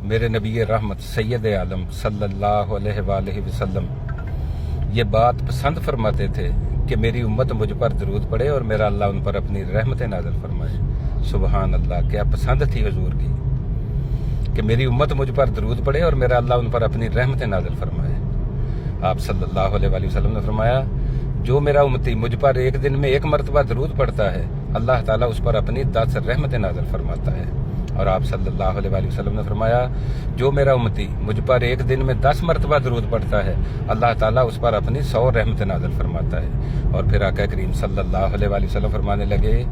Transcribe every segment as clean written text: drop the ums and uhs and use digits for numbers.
میرے نبی رحمت سید عالم صلی اللہ علیہ وآلہ وسلم یہ بات پسند فرماتے تھے کہ میری امت مجھ پر درود پڑے اور میرا اللہ ان پر اپنی رحمت نازل فرمائے۔ سبحان اللہ، کیا پسند تھی حضور کی کہ میری امت مجھ پر درود پڑے اور میرا اللہ ان پر اپنی رحمت نازل فرمائے۔ آپ صلی اللہ علیہ وآلہ وسلم نے فرمایا، جو میرا امتی مجھ پر ایک دن میں ایک مرتبہ درود پڑتا ہے، اللہ تعالیٰ اس پر اپنی 10 رحمت نازل فرماتا ہے۔ اور آپ صلی اللہ علیہ وآلہ وسلم نے فرمایا، جو میرا امتی مجھ پر ایک دن میں 10 مرتبہ درود پڑتا ہے، اللہ تعالیٰ اس پر اپنی 100 رحمت نازل فرماتا ہے۔ اور پھر آقا کریم صلی اللہ علیہ وآلہ وسلم فرمانے لگے،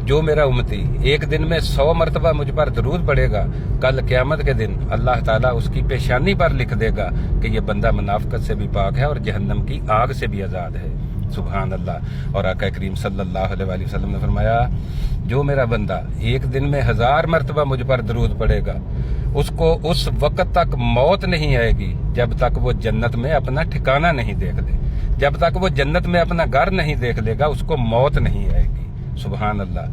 جو میرا امتی ایک دن میں 100 مرتبہ مجھ پر درود پڑے گا، کل قیامت کے دن اللہ تعالیٰ اس کی پیشانی پر لکھ دے گا کہ یہ بندہ منافقت سے بھی پاک ہے اور جہنم کی آگ سے بھی آزاد ہے۔ سبحان اللہ۔ اور آقا کریم صلی اللہ علیہ وآلہ وسلم نے فرمایا، جو میرا بندہ ایک دن میں 1000 مرتبہ مجھ پر درود پڑے گا، اس کو اس وقت تک موت نہیں آئے گی جب تک وہ جنت میں اپنا ٹھکانہ نہیں دیکھ لے، جب تک وہ جنت میں اپنا گھر نہیں دیکھ لے گا، اس کو موت نہیں آئے گی۔ سبحان اللہ۔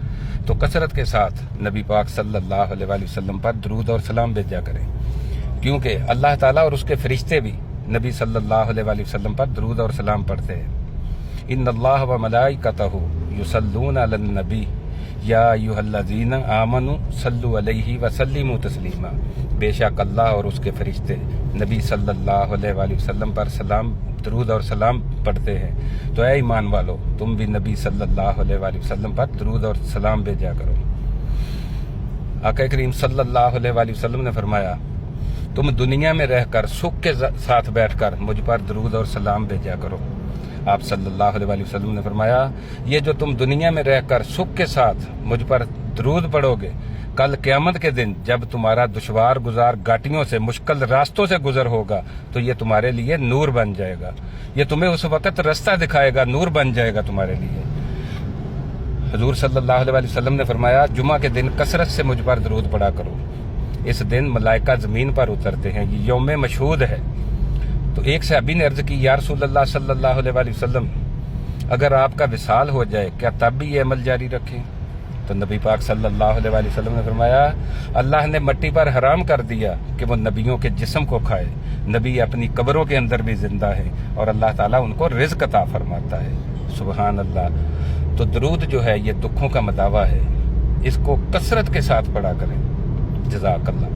تو کثرت کے ساتھ نبی پاک صلی اللہ علیہ وآلہ وسلم پر درود اور سلام بھیجا کریں، کیونکہ اللہ تعالیٰ اور اس کے فرشتے بھی نبی صلی اللہ علیہ وآلہ وسلم پر درود اور سلام پڑھتے ہیں۔ ان اللہ و ملائکتہ یصلون علی النبی یا ایھا الذین آمنوا صلوا علیہ وسلموا تسلیما۔ بے شک اللہ اور اس کے فرشتے نبی صلی اللہ علیہ وآلہ وسلم پر درود اور سلام پڑھتے ہیں، تو اے ایمان والو، تم بھی نبی صلی اللہ علیہ وآلہ وسلم پر درود اور سلام بھیجا کرو۔ آقا کریم صلی اللہ علیہ وآلہ وسلم نے فرمایا، تم دنیا میں رہ کر سکھ کے ساتھ بیٹھ کر مجھ پر درود اور سلام بھیجا کرو۔ آپ صلی اللہ علیہ وآلہ وسلم نے فرمایا، یہ جو تم دنیا میں رہ کر سکھ کے ساتھ مجھ پر درود پڑھو گے، کل قیامت کے دن جب تمہارا دشوار گزار گھاٹیوں سے، مشکل راستوں سے گزر ہوگا، تو یہ تمہارے لیے نور بن جائے گا، یہ تمہیں اس وقت راستہ دکھائے گا، نور بن جائے گا تمہارے لیے۔ حضور صلی اللہ علیہ وآلہ وسلم نے فرمایا، جمعہ کے دن کثرت سے مجھ پر درود پڑھا کرو، اس دن ملائکہ زمین پر اترتے ہیں، یہ یوم مشہود ہے۔ تو ایک صحابی نے عرض کی، یا رسول اللہ صلی اللہ علیہ وآلہ وسلم، اگر آپ کا وصال ہو جائے کیا تب بھی یہ عمل جاری رکھیں؟ تو نبی پاک صلی اللہ علیہ وآلہ وسلم نے فرمایا، اللہ نے مٹی پر حرام کر دیا کہ وہ نبیوں کے جسم کو کھائے، نبی اپنی قبروں کے اندر بھی زندہ ہے اور اللہ تعالیٰ ان کو رزق عطا فرماتا ہے۔ سبحان اللہ۔ تو درود جو ہے یہ دکھوں کا مداوا ہے، اس کو کثرت کے ساتھ پڑھا کریں۔ جزاک اللہ۔